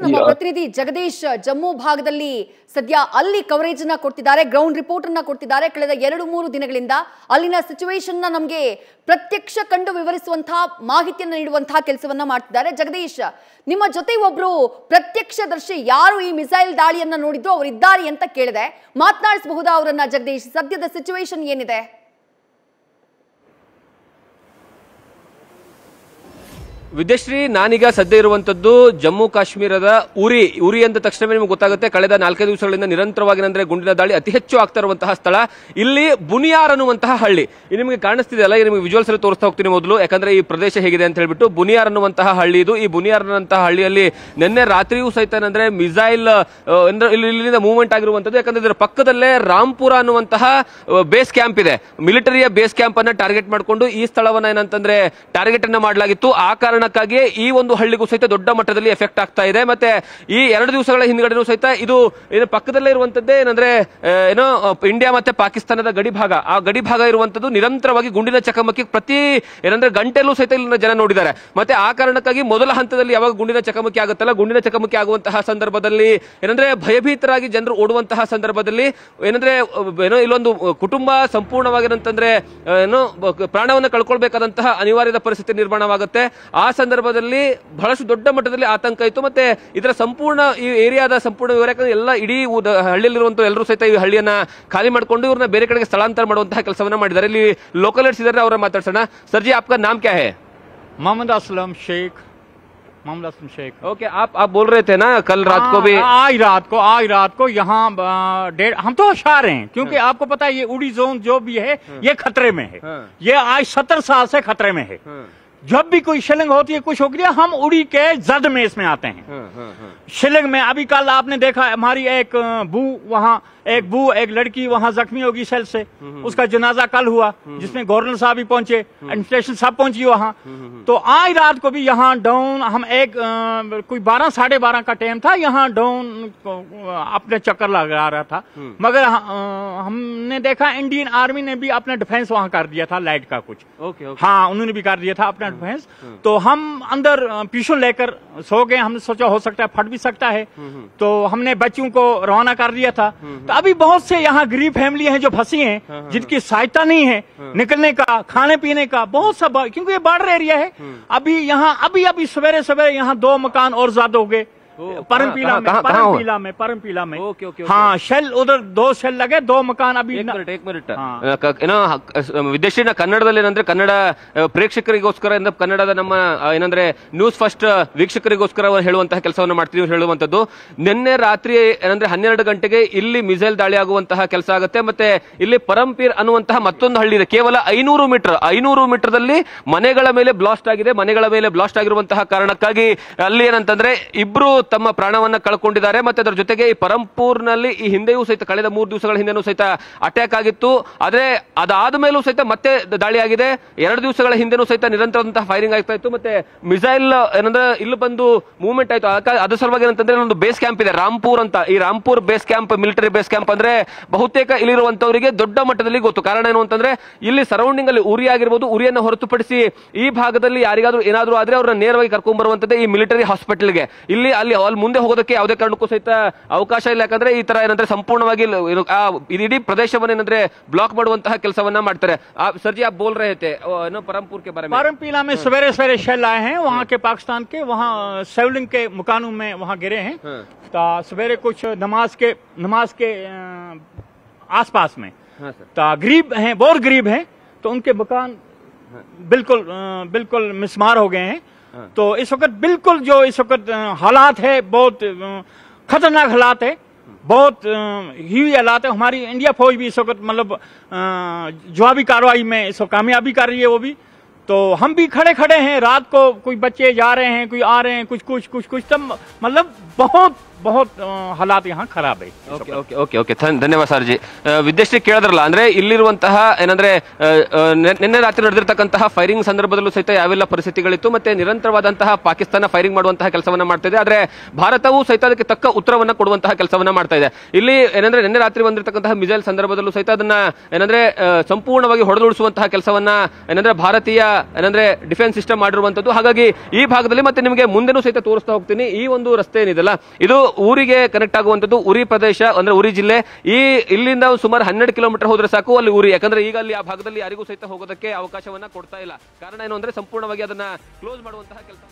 ನಮ್ಮ ಪ್ರತಿನಿಧಿ ಜಗದೀಶ್ ಜಮ್ಮು ಭಾಗದಲ್ಲಿ ಸದ್ಯ ಅಲ್ಲಿ ಕವರೇಜ್ ಅನ್ನ ಕೊಡ್ತಿದ್ದಾರೆ, ಗ್ರೌಂಡ್ ರಿಪೋರ್ಟ್ ಅನ್ನ ಕೊಡ್ತಿದ್ದಾರೆ. ಕಳೆದ 2-3 ದಿನಗಳಿಂದ ಅಲ್ಲಿನ ಸಿಚುವೇಶನ್ ನ ನಮಗೆ ಪ್ರತ್ಯಕ್ಷ ಕಂಡು ವಿವರಿಸುವಂತಹ ಮಾಹಿತಿಯನ್ನು ನೀಡುವಂತಹ ಕೆಲಸವನ್ನ ಮಾಡ್ತಿದ್ದಾರೆ. ಜಗದೀಶ್, ನಿಮ್ಮ ಜೊತೆ ಒಬ್ರು ಪ್ರತ್ಯಕ್ಷದರ್ಶಿ ಯಾರು ಈ ಮಿಸೈಲ್ ದಾಳಿಯನ್ನ ನೋಡಿದ್ರು ಅವರಿದ್ದಾರೆ ಅಂತ ಕೇಳಿದೆ, ಮಾತನಾಡಿಸಬಹುದಾ ಅವರನ್ನ? ಜಗದೀಶ್, ಸದ್ಯದ ಸಿಚುವೇಶನ್ ಏನಿದೆ? ವಿದ್ಯಶ್ರೀ, ನಾನೀಗ ಸದ್ಯ ಇರುವಂತದ್ದು ಜಮ್ಮು ಕಾಶ್ಮೀರದ ಉರಿ ಅಂದ ತಕ್ಷಣವೇ ನಿಮಗೆ ಗೊತ್ತಾಗುತ್ತೆ. ಕಳೆದ 4 ದಿವಸಗಳಿಂದ ನಿರಂತರವಾಗಿ ಅಂದ್ರೆ ಗುಂಡಿನ ದಾಳಿ ಅತಿ ಹೆಚ್ಚು ಆಗ್ತಾ ಇರುವಂತಹ ಸ್ಥಳ ಇಲ್ಲಿ ಬುನಿಯಾರ್ ಅನ್ನುವಂತಹ ಹಳ್ಳಿ. ಇದು ನಿಮಗೆ ಕಾಣಿಸ್ತಿದೆ ಅಲ್ಲ, ನಿಮಗೆ ವಿಜುವಲ್ಸ್ ಅಲ್ಲಿ ತೋರಿಸ್ತಾ ಹೋಗ್ತೀನಿ ಮೊದಲು, ಯಾಕಂದ್ರೆ ಈ ಪ್ರದೇಶ ಹೇಗಿದೆ ಅಂತ ಹೇಳ್ಬಿಟ್ಟು. ಬುನಿಯಾರ್ ಅನ್ನುವಂತಹ ಹಳ್ಳಿ ಇದು. ಈ ಬುನಿಯಾರ್ ಅನ್ನುವಂತಹ ಹಳ್ಳಿಯಲ್ಲಿ ನಿನ್ನೆ ರಾತ್ರಿಯೂ ಸಹಿತ ಅಂದ್ರೆ ಮಿಸೈಲ್ ಇಲ್ಲಿಂದ ಮೂವ್ಮೆಂಟ್ ಆಗಿರುವಂತದ್ದು. ಯಾಕಂದ್ರೆ ಇದರ ಪಕ್ಕದಲ್ಲೇ ರಾಂಪುರ ಅನ್ನುವಂತಹ ಬೇಸ್ ಕ್ಯಾಂಪ್ ಇದೆ. ಮಿಲಿಟರಿಯ ಬೇಸ್ ಕ್ಯಾಂಪ್ ಅನ್ನ ಟಾರ್ಗೆಟ್ ಮಾಡಿಕೊಂಡು ಈ ಸ್ಥಳವನ್ನ ಏನಂತಂದ್ರೆ ಟಾರ್ಗೆಟ್ ಅನ್ನ ಮಾಡಲಾಗಿತ್ತು. ಆ ಕಾರಣಕ್ಕಾಗಿ ಈ ಒಂದು ಹಳ್ಳಿಗೂ ಸಹಿತ ದೊಡ್ಡ ಮಟ್ಟದಲ್ಲಿ ಎಫೆಕ್ಟ್ ಆಗ್ತಾ ಇದೆ. ಮತ್ತೆ ಈ 2 ದಿವಸಗಳ ಹಿಂದ್ಗಡೆನೂ ಸಹಿತ ಇದು ಪಕ್ಕದಲ್ಲೇ ಇರುವಂತದ್ದೇ ಏನಂದ್ರೆ ಏನೋ ಇಂಡಿಯಾ ಮತ್ತೆ ಪಾಕಿಸ್ತಾನದ ಗಡಿ ಭಾಗ. ಆ ಗಡಿ ಭಾಗ ಇರುವಂತದ್ದು ನಿರಂತರವಾಗಿ ಗುಂಡಿನ ಚಕಮಕಿ ಪ್ರತಿ ಏನಂದ್ರೆ ಗಂಟೆಲ್ಲೂ ಸಹಿತ ಇಲ್ಲಿನ ಜನ ನೋಡಿದ್ದಾರೆ. ಮತ್ತೆ ಆ ಕಾರಣಕ್ಕಾಗಿ ಮೊದಲ ಹಂತದಲ್ಲಿ ಯಾವಾಗ ಗುಂಡಿನ ಚಕಮಕಿ ಆಗುತ್ತಲ್ಲ, ಗುಂಡಿನ ಚಕಮಕಿ ಆಗುವಂತಹ ಸಂದರ್ಭದಲ್ಲಿ ಏನಂದ್ರೆ ಭಯಭೀತರಾಗಿ ಜನರು ಓಡುವಂತಹ ಸಂದರ್ಭದಲ್ಲಿ ಏನಂದ್ರೆ ಏನೋ ಇಲ್ಲೊಂದು ಕುಟುಂಬ ಸಂಪೂರ್ಣವಾಗಿರಂತಂದ್ರೆ ಏನೋ ಪ್ರಾಣವನ್ನು ಕಳ್ಕೊಳ್ಬೇಕಾದಂತಹ ಅನಿವಾರ್ಯದ ಪರಿಸ್ಥಿತಿ ನಿರ್ಮಾಣವಾಗುತ್ತೆ. ಆ ಸಂದರ್ಭದಲ್ಲಿ ಬಹಳಷ್ಟು ದೊಡ್ಡ ಮಟ್ಟದಲ್ಲಿ ಆತಂಕ ಇತ್ತು. ಮತ್ತೆ ಇದರ ಸಂಪೂರ್ಣ ಈ ಏರಿಯಾದ ಸಂಪೂರ್ಣ ವಿವರ, ಎಲ್ಲ ಇಡೀ ಹಳ್ಳಿಯಲ್ಲಿರುವಂತಹ ಎಲ್ಲರೂ ಸಹಿತ ಈ ಹಳ್ಳಿಯನ್ನ ಖಾಲಿ ಮಾಡಿಕೊಂಡು ಇವ್ರನ್ನ ಬೇರೆ ಕಡೆಗೆ ಸ್ಥಳಾಂತರ ಮಾಡುವಂತಹ ಕೆಲಸವನ್ನ ಮಾಡಿದ್ದಾರೆ. ಇಲ್ಲಿ ಲೋಕಲ್ ಲೀಡರ್ಸ್ ಇದ್ದಾರೆ, ಅವರ ಮಾತಾಡ್ಸೋಣ. ಸರ್ಜಿ, आपका नाम क्या है? मोहम्मद असलम शेख. मोहम्मद असलम शेख. ओके, आप बोल रहे थे ना कल रात को भी? आज रात को यहाँ हम तो होशियार हैं, क्योंकि आपको पता है ये उड़ी जोन जो भी है ये खतरे में है. ये आज 70 साल से खतरे में है. जब भी कोई शिलिंग होती है, कुछ हो गया, हम उड़ी के जद में इसमें आते हैं. शिलिंग में अभी कल आपने देखा हमारी एक लड़की वहां जख्मी होगी सेल से, उसका जनाजा कल हुआ, जिसमें गवर्नर साहब भी पहुंचे, एडमिनिस्ट्रेशन सब पहुंची वहां. तो आज रात को भी यहाँ डाउन हम कोई 12-12:30 का टाइम था, यहाँ डाउन अपने चक्कर लगा रहा था. मगर हमने देखा इंडियन आर्मी ने भी अपना डिफेंस वहां कर दिया था, लाइट का कुछ. हाँ, उन्होंने भी कर दिया था अपना डिफेंस. तो हम अंदर पीछू लेकर सो गए. हमने सोचा हो सकता है फट भी सकता है, तो हमने बच्चों को रवाना कर दिया था. तो अभी बहुत से यहाँ गरीब फैमिली हैं जो फंसी हैं, जिनकी सहायता नहीं है निकलने का, खाने पीने का, बहुत सब, क्योंकि ये बॉर्डर एरिया है. अभी यहाँ अभी सवेरे यहाँ 2 मकान और ज्यादा हो गए. परमपीला में. हाँ, शेल उधर 2 शेल लगे, 2 मकान अभी. एक मिनट ಏನೋ ವಿದೇಶಿನ ಕನ್ನಡದಲ್ಲಿ ಏನಂದ್ರೆ ಕನ್ನಡ ಪ್ರೇಕ್ಷಕರಿಗೋಸ್ಕರ ಕನ್ನಡದ ನಮ್ಮ ಏನಂದ್ರೆ ನ್ಯೂಸ್ ಫಸ್ಟ್ ವೀಕ್ಷಕರಿಗೋಸ್ಕರ ಹೇಳುವಂತಹ ಕೆಲಸವನ್ನು ಮಾಡ್ತೀವಿ ಹೇಳುವಂತದ್ದು. ನಿನ್ನೆ ರಾತ್ರಿ ಏನಂದ್ರೆ 12 ಗಂಟೆಗೆ ಇಲ್ಲಿ ಮಿಸೈಲ್ ದಾಳಿ ಆಗುವಂತಹ ಕೆಲಸ ಆಗುತ್ತೆ. ಮತ್ತೆ ಇಲ್ಲಿ ಪರಂಪೀರ್ ಅನ್ನುವಂತಹ ಮತ್ತೊಂದು ಹಳ್ಳಿ ಇದೆ, ಕೇವಲ 500 ಮೀಟರ್ದಲ್ಲಿ ಮನೆಗಳ ಮೇಲೆ ಬ್ಲಾಸ್ಟ್ ಆಗಿದೆ. ಮನೆಗಳ ಮೇಲೆ ಬ್ಲಾಸ್ಟ್ ಆಗಿರುವಂತಹ ಕಾರಣಕ್ಕಾಗಿ ಅಲ್ಲಿ ಏನಂತಂದ್ರೆ ಇಬ್ರು ತಮ್ಮ ಪ್ರಾಣವನ್ನ ಕಳ್ಕೊಂಡಿದ್ದಾರೆ. ಮತ್ತೆ ಅದರ ಜೊತೆಗೆ ಈ ಪರಂಪೂರ್ನಲ್ಲಿ ಈ ಹಿಂದೆಯೂ ಸಹಿತ ಕಳೆದ 3 ದಿವಸಗಳ ಹಿಂದೆನೂ ಸಹಿತ ಅಟ್ಯಾಕ್ ಆಗಿತ್ತು. ಆದ್ರೆ ಅದಾದ ಮೇಲೂ ಸಹಿತ ಮತ್ತೆ ದಾಳಿ ಆಗಿದೆ. 2 ದಿವಸಗಳ ಹಿಂದೆನೂ ಸಹಿತ ನಿರಂತರದಂತಹ ಫೈರಿಂಗ್ ಆಗ್ತಾ ಇತ್ತು. ಮತ್ತೆ ಮಿಸೈಲ್ ಏನಂದ್ರೆ ಇಲ್ಲಿ ಬಂದು ಮೂವ್ಮೆಂಟ್ ಆಯ್ತು. ಅದ್ರ ಸಲುವಾಗಿ ಏನಂತಂದ್ರೆ ಒಂದು ಬೇಸ್ ಕ್ಯಾಂಪ್ ಇದೆ, ರಾಂಪುರ್ ಅಂತ. ಈ Rampur base camp military base camp ಅಂದ್ರೆ ಬಹುತೇಕ ಇಲ್ಲಿರುವಂತವರಿಗೆ ದೊಡ್ಡ ಮಟ್ಟದಲ್ಲಿ ಗೊತ್ತು. ಕಾರಣ ಏನು ಅಂತಂದ್ರೆ ಇಲ್ಲಿ ಸರೌಂಡಿಂಗ್ ಅಲ್ಲಿ ಉರಿ ಆಗಿರ್ಬೋದು, ಉರಿಯನ್ನು ಹೊರತುಪಡಿಸಿ ಈ ಭಾಗದಲ್ಲಿ ಯಾರಿಗಾದ್ರೂ ಏನಾದ್ರೂ ಆದ್ರೆ ಅವ್ರನ್ನ ನೇರವಾಗಿ ಕರ್ಕೊಂಡ್ ಬರುವಂತದ್ದೇ ಈ ಮಿಲಿಟರಿ ಹಾಸ್ಪಿಟಲ್ಗೆ. ಅಲ್ಲಿ ಮುಂದೆ ಹೋಗೋದಕ್ಕೆ ಯಾವುದೇ ಕಾರಣಕ್ಕೂ ಸಹಿತ ಅವಕಾಶ ಇಲ್ಲ. ಯಾಕಂದ್ರೆ ಈ ತರ ಏನಂದ್ರೆ ಸಂಪೂರ್ಣವಾಗಿ ಇಡೀ ಪ್ರದೇಶವನ್ನು ಏನಂದ್ರೆ ಬ್ಲಾಕ್ ಮಾಡುವಂತಹ ಕೆಲಸವನ್ನ ಮಾಡ್ತಾರೆ. ಸರ್ಜಿ, आप बोल रहे थे परमपुर के बारे में? परमपीला में सवेरे शेल आए हैं वहाँ के, पाकिस्तान के, वहाँ सेवलिंग के मकानों में वहाँ गिरे हैं. तो सवेरे कुछ नमाज के आसपास में गरीब हैं, बहुत गरीब हैं, तो उनके मकान बिल्कुल मिसमार हो गए हैं. तो इस वक्त बिल्कुल जो इस वक्त हालात है, बहुत खतरनाक हालात है, बहुत ह्यूज हालात है. हमारी इंडिया फौज भी इस वक्त मतलब जवाबी कार्रवाई में इस वक्त कामयाबी कर रही है वो भी. तो हम भी खड़े हैं. रात को कोई बच्चे जा रहे हैं, कोई आ रहे हैं, कुछ तब मतलब बहुत हालात यहाँ खराब है। ಓಕೆ ಓಕೆ ಓಕೆ ಓಕೆ ಧನ್ಯವಾದ ಸರ್ ಜಿ. ವಿದ್ಯಾಶ್ರೀ ಕೇಳಿದ್ರಲ್ಲ, ಅಂದ್ರೆ ಇಲ್ಲಿರುವಂತಹ ಏನಂದ್ರೆ ನಿನ್ನೆ ರಾತ್ರಿ ನಡೆದಿರ್ತಕ್ಕಂತಹ ಫೈರಿಂಗ್ ಸಂದರ್ಭದಲ್ಲೂ ಸಹಿತ ಯಾವೆಲ್ಲ ಪರಿಸ್ಥಿತಿಗಳಿತ್ತು, ಮತ್ತೆ ನಿರಂತರವಾದಂತಹ ಪಾಕಿಸ್ತಾನ ಫೈರಿಂಗ್ ಮಾಡುವಂತಹ ಕೆಲಸವನ್ನ ಮಾಡ್ತಾ ಇದೆ, ಆದ್ರೆ ಭಾರತವು ಸಹಿತ ಅದಕ್ಕೆ ತಕ್ಕ ಉತ್ತರವನ್ನ ಕೊಡುವಂತಹ ಕೆಲಸವನ್ನ ಮಾಡ್ತಾ ಇದೆ. ಇಲ್ಲಿ ಏನಂದ್ರೆ ನಿನ್ನೆ ರಾತ್ರಿ ಬಂದಿರತಕ್ಕಂತಹ ಮಿಸೈಲ್ ಸಂದರ್ಭದಲ್ಲೂ ಸಹಿತ ಅದನ್ನ ಏನಂದ್ರೆ ಸಂಪೂರ್ಣವಾಗಿ ಹೊಡೆದುಳಿಸುವಂತಹ ಕೆಲಸವನ್ನ ಏನಂದ್ರೆ ಭಾರತೀಯ ಏನಂದ್ರೆ ಡಿಫೆನ್ಸ್ ಸಿಸ್ಟಮ್ ಮಾಡಿರುವಂತದ್ದು. ಹಾಗಾಗಿ ಈ ಭಾಗದಲ್ಲಿ ಮತ್ತೆ ನಿಮಗೆ ಮುಂದೆನೂ ಸಹಿತ ತೋರಿಸ್ತಾ ಹೋಗ್ತೀನಿ. ಈ ಒಂದು ರಸ್ತೆ ಏನಿದೆಲ್ಲ ಇದು ಊರಿಗೆ ಕನೆಕ್ಟ್ ಆಗುವಂತದ್ದು, ಉರಿ ಪ್ರದೇಶ ಅಂದ್ರೆ ಉರಿ ಜಿಲ್ಲೆ. ಇಲ್ಲಿಂದ ಸುಮಾರು 12 ಕಿಲೋಮೀಟರ್ ಹೋದ್ರೆ ಸಾಕು ಅಲ್ಲಿ ಉರಿ. ಯಾಕಂದ್ರೆ ಈಗ ಅಲ್ಲಿ ಆ ಭಾಗದಲ್ಲಿ ಯಾರಿಗೂ ಸಹಿತ ಹೋಗೋದಕ್ಕೆ ಅವಕಾಶವನ್ನ ಕೊಡ್ತಾ ಇಲ್ಲ. ಕಾರಣ ಏನು ಅಂದ್ರೆ ಸಂಪೂರ್ಣವಾಗಿ ಅದನ್ನ ಕ್ಲೋಸ್ ಮಾಡುವಂತಹ ಕೆಲಸ